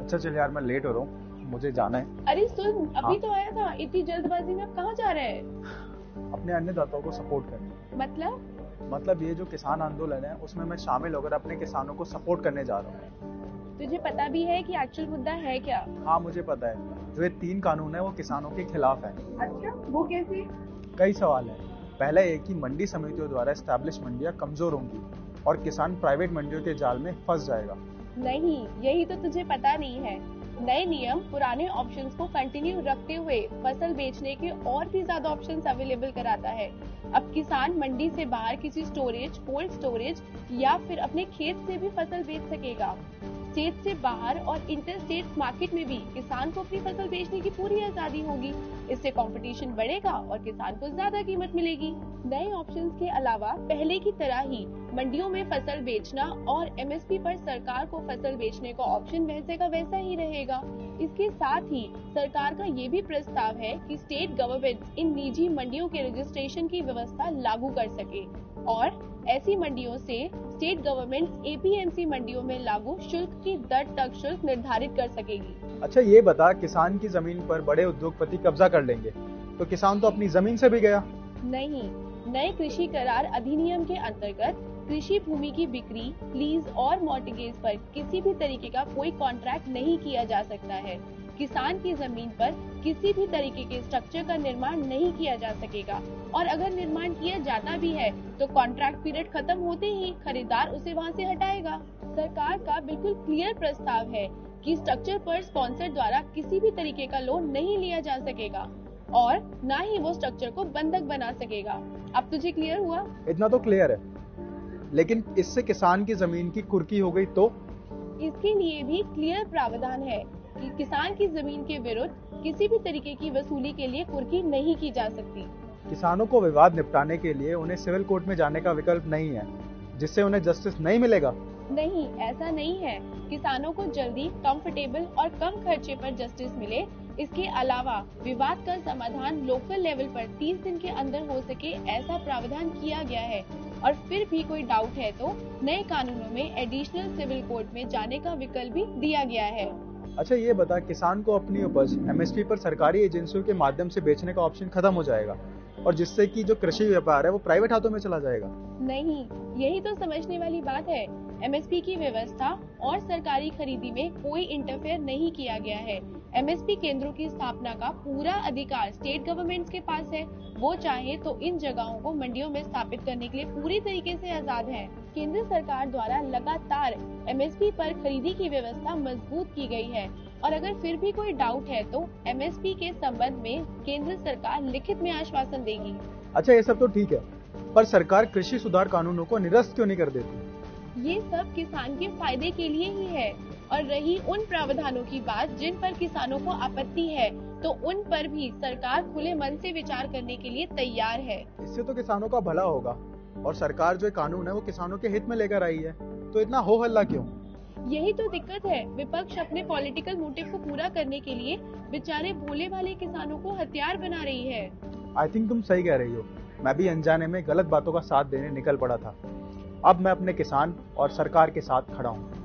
अच्छा चल यार, मैं लेट हो रहा हूँ, मुझे जाना है। अरे सुन, अभी हाँ, तो आया था, इतनी जल्दबाजी में अब कहाँ जा रहे हैं? अपने अन्नदाताओं को सपोर्ट करने। मतलब ये जो किसान आंदोलन है उसमें मैं शामिल होकर अपने किसानों को सपोर्ट करने जा रहा हूँ। तुझे पता भी है कि एक्चुअल मुद्दा है क्या? हाँ मुझे पता है, जो ये 3 कानून है वो किसानों के खिलाफ है। अच्छा, वो कैसे? कई सवाल हैं। पहला ये कि मंडी समितियों द्वारा एस्टैब्लिश मंडियां कमजोर होंगी और किसान प्राइवेट मंडियों के जाल में फंस जाएगा। नहीं, यही तो तुझे पता नहीं है। नए नियम पुराने ऑप्शंस को कंटिन्यू रखते हुए फसल बेचने के और भी ज्यादा ऑप्शंस अवेलेबल कराता है। अब किसान मंडी से बाहर किसी स्टोरेज, कोल्ड स्टोरेज या फिर अपने खेत से भी फसल बेच सकेगा। स्टेट से बाहर और इंटर स्टेट मार्केट में भी किसान को अपनी फसल बेचने की पूरी आजादी होगी। इससे कंपटीशन बढ़ेगा और किसान को ज्यादा कीमत मिलेगी। नए ऑप्शंस के अलावा पहले की तरह ही मंडियों में फसल बेचना और एमएसपी पर सरकार को फसल बेचने का ऑप्शन वैसे का वैसा ही रहेगा। इसके साथ ही सरकार का ये भी प्रस्ताव है कि स्टेट गवर्नमेंट इन निजी मंडियों के रजिस्ट्रेशन की व्यवस्था लागू कर सके और ऐसी मंडियों से स्टेट गवर्नमेंट एपीएमसी मंडियों में लागू शुल्क की दर तक शुल्क निर्धारित कर सकेगी। अच्छा ये बता, किसान की जमीन पर बड़े उद्योगपति कब्जा कर लेंगे तो किसान तो अपनी जमीन से भी गया। नहीं, नए कृषि करार अधिनियम के अंतर्गत कृषि भूमि की बिक्री, लीज और मॉर्टगेज पर किसी भी तरीके का कोई कॉन्ट्रैक्ट नहीं किया जा सकता है। किसान की जमीन पर किसी भी तरीके के स्ट्रक्चर का निर्माण नहीं किया जा सकेगा और अगर निर्माण किया जाता भी है तो कॉन्ट्रैक्ट पीरियड खत्म होते ही खरीदार उसे वहां से हटाएगा। सरकार का बिल्कुल क्लियर प्रस्ताव है कि स्ट्रक्चर पर स्पॉन्सर द्वारा किसी भी तरीके का लोन नहीं लिया जा सकेगा और न ही वो स्ट्रक्चर को बंधक बना सकेगा। अब तुझे क्लियर हुआ? इतना तो क्लियर है, लेकिन इससे किसान की जमीन की कुर्की हो गई तो? इसके लिए भी क्लियर प्रावधान है कि किसान की जमीन के विरुद्ध किसी भी तरीके की वसूली के लिए कुर्की नहीं की जा सकती। किसानों को विवाद निपटाने के लिए उन्हें सिविल कोर्ट में जाने का विकल्प नहीं है, जिससे उन्हें जस्टिस नहीं मिलेगा। नहीं, ऐसा नहीं है। किसानों को जल्दी, कंफर्टेबल और कम खर्चे पर जस्टिस मिले। इसके अलावा विवाद का समाधान लोकल लेवल पर 30 दिन के अंदर हो सके, ऐसा प्रावधान किया गया है। और फिर भी कोई डाउट है तो नए कानूनों में एडिशनल सिविल कोर्ट में जाने का विकल्प भी दिया गया है। अच्छा ये बता, किसान को अपनी उपज एमएसपी पर सरकारी एजेंसियों के माध्यम से बेचने का ऑप्शन खत्म हो जाएगा और जिससे कि जो कृषि व्यापार है वो प्राइवेट हाथों में चला जाएगा। नहीं, यही तो समझने वाली बात है। एमएसपी की व्यवस्था और सरकारी खरीदी में कोई इंटरफेयर नहीं किया गया है। एमएसपी केंद्रों की स्थापना का पूरा अधिकार स्टेट गवर्नमेंट्स के पास है। वो चाहे तो इन जगहों को मंडियों में स्थापित करने के लिए पूरी तरीके से आजाद है। केंद्र सरकार द्वारा लगातार एमएसपी पर खरीदी की व्यवस्था मजबूत की गई है और अगर फिर भी कोई डाउट है तो एमएसपी के संबंध में केंद्र सरकार लिखित में आश्वासन देगी। अच्छा ये सब तो ठीक है, पर सरकार कृषि सुधार कानूनों को निरस्त क्यों नहीं कर देती? ये सब किसान के फायदे के लिए ही है। और रही उन प्रावधानों की बात जिन पर किसानों को आपत्ति है, तो उन पर भी सरकार खुले मन से विचार करने के लिए तैयार है। इससे तो किसानों का भला होगा और सरकार जो कानून है वो किसानों के हित में लेकर आई है, तो इतना हो हल्ला क्यों? यही तो दिक्कत है। विपक्ष अपने पॉलिटिकल मोटिव को पूरा करने के लिए बेचारे भोले भाले किसानों को हथियार बना रही है। आई थिंक तुम सही कह रही हो, मैं भी अनजाने में गलत बातों का साथ देने निकल पड़ा था। अब मैं अपने किसान और सरकार के साथ खड़ा हूँ।